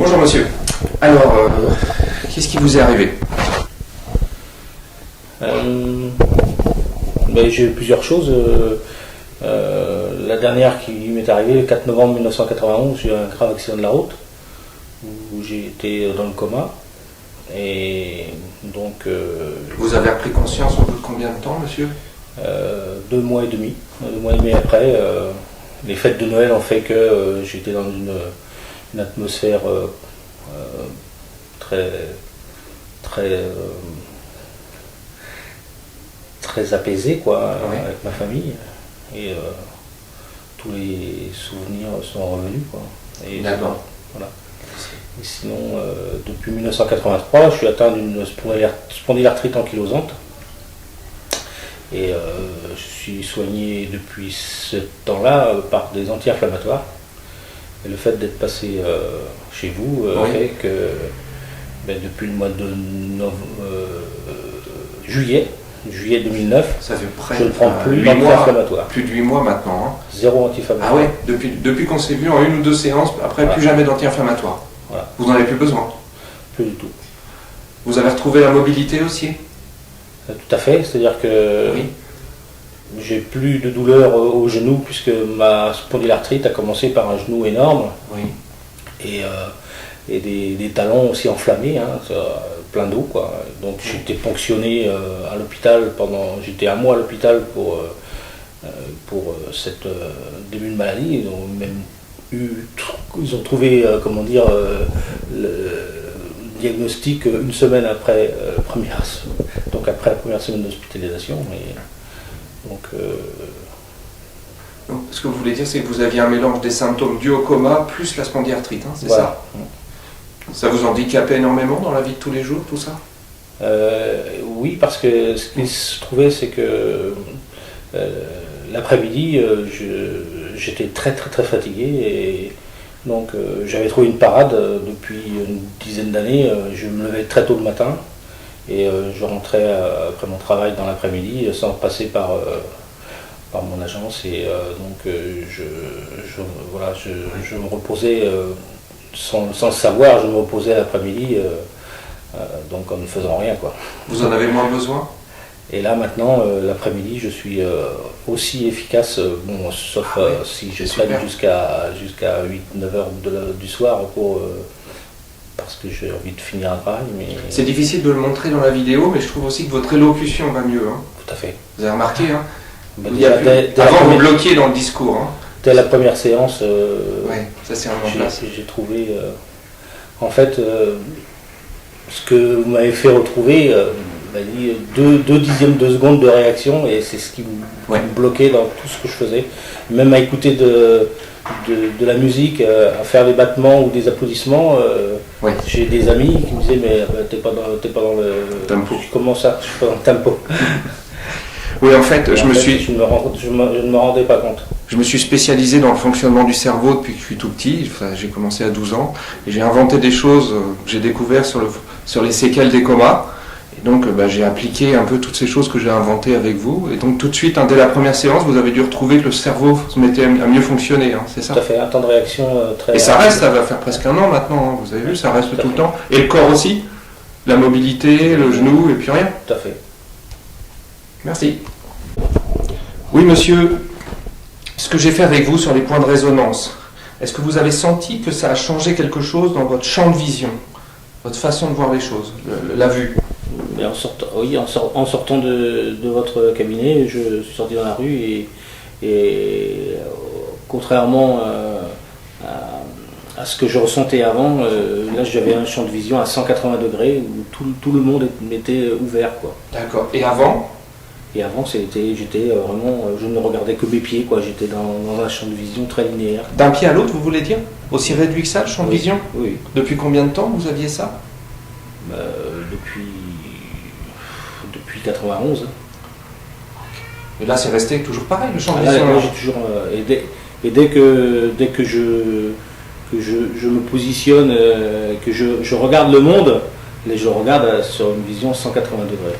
Bonjour monsieur. Alors, qu'est-ce qui vous est arrivé? J'ai eu plusieurs choses. La dernière qui m'est arrivée, le 4 novembre 1991, j'ai eu un grave accident de la route où j'ai été dans le coma. Et donc. Vous avez repris conscience au bout de combien de temps, monsieur? 2 mois et demi. 2 mois et demi après, les fêtes de Noël ont fait que j'étais dans une atmosphère très apaisée, quoi, oui, avec ma famille. Et tous les souvenirs sont revenus, quoi. Et d'accord. Voilà. Et sinon, depuis 1983, je suis atteint d'une spondylarthrite ankylosante. Et je suis soigné depuis ce temps-là par des anti-inflammatoires. Et le fait d'être passé chez vous oui, fait que depuis le mois de juillet 2009, ça fait près je ne prends plus 8 mois, d'anti-inflammatoires. plus de 8 mois maintenant. Hein. Zéro anti-inflammatoire. Ah ouais, depuis qu'on s'est vu en 1 ou 2 séances, après voilà, plus jamais d'anti-inflammatoire. Voilà. Vous n'en avez plus besoin? Plus du tout. Vous avez retrouvé la mobilité aussi? Tout à fait, c'est-à-dire que oui, j'ai plus de douleur au genou puisque ma spondylarthrite a commencé par un genou énorme, oui, et des talons aussi enflammés, hein, plein d'eau, quoi. Donc j'étais ponctionné à l'hôpital j'étais un mois à l'hôpital pour cette début de maladie. Ils ont même ils ont trouvé le diagnostic une semaine après après la première semaine d'hospitalisation. Donc, ce que vous voulez dire, c'est que vous aviez un mélange des symptômes dus au coma plus la spondylarthrite, hein, c'est voilà. Ça vous handicapait énormément dans la vie de tous les jours, tout ça? Oui, parce que ce qui se trouvait, c'est que l'après-midi, j'étais très très très fatigué, et donc j'avais trouvé une parade depuis une dizaine d'années. Je me levais très tôt le matin et je rentrais après mon travail dans l'après-midi sans passer par mon agence, et donc je me reposais sans le savoir, je me reposais l'après-midi, donc en ne faisant rien, quoi. Vous en avez moins besoin? Et là maintenant, l'après-midi, je suis aussi efficace, sauf si je traîne jusqu'à 8-9 heures du soir parce que j'ai envie de finir un travail. Mais c'est difficile de le montrer dans la vidéo, mais je trouve aussi que votre élocution va mieux. Hein. Tout à fait. Vous avez remarqué, hein? Avant, vous bloquiez dans le discours. Hein. Dès la première séance, ça c'est un place. J'ai trouvé, en fait, ce que vous m'avez fait retrouver, 2 dixièmes de seconde de réaction, et c'est ce qui me bloquait dans tout ce que je faisais. Même à écouter de la musique, à faire des battements ou des applaudissements. J'ai des amis qui me disaient mais t'es pas dans le tempo. Comment ça? Je suis pas dans le tempo. Oui, en fait, je ne me rendais pas compte. Je me suis spécialisé dans le fonctionnement du cerveau depuis que je suis tout petit. Enfin, j'ai commencé à 12 ans et j'ai inventé des choses que j'ai découvertes sur les séquelles des comas. Et donc, j'ai appliqué un peu toutes ces choses que j'ai inventées avec vous. Et donc, tout de suite, dès la première séance, vous avez dû retrouver que le cerveau se mettait à mieux fonctionner. Hein, c'est ça? Tout à fait, un temps de réaction très... Et ça reste, ça va faire presque 1 an maintenant. Hein, vous avez vu, ça reste tout le temps. Et le corps aussi? La mobilité, le genou, et puis rien? Tout à fait. Merci. Oui, monsieur, ce que j'ai fait avec vous sur les points de résonance, est-ce que vous avez senti que ça a changé quelque chose dans votre champ de vision, votre façon de voir les choses, la vue? Et en sortant de votre cabinet, je suis sorti dans la rue et contrairement à ce que je ressentais avant, là j'avais un champ de vision à 180 degrés où tout le monde était ouvert, quoi. D'accord. Et avant? Et avant, j'étais vraiment, je ne regardais que mes pieds, quoi. J'étais dans un champ de vision très linéaire. D'un pied à l'autre, vous voulez dire? Aussi réduit que ça, le champ de vision? Oui. Depuis combien de temps vous aviez ça? Depuis 91. Et là, c'est resté toujours pareil, le champ de vision. Là, j'ai toujours, et dès que je me positionne, que je regarde le monde, je regarde sur une vision 180 degrés.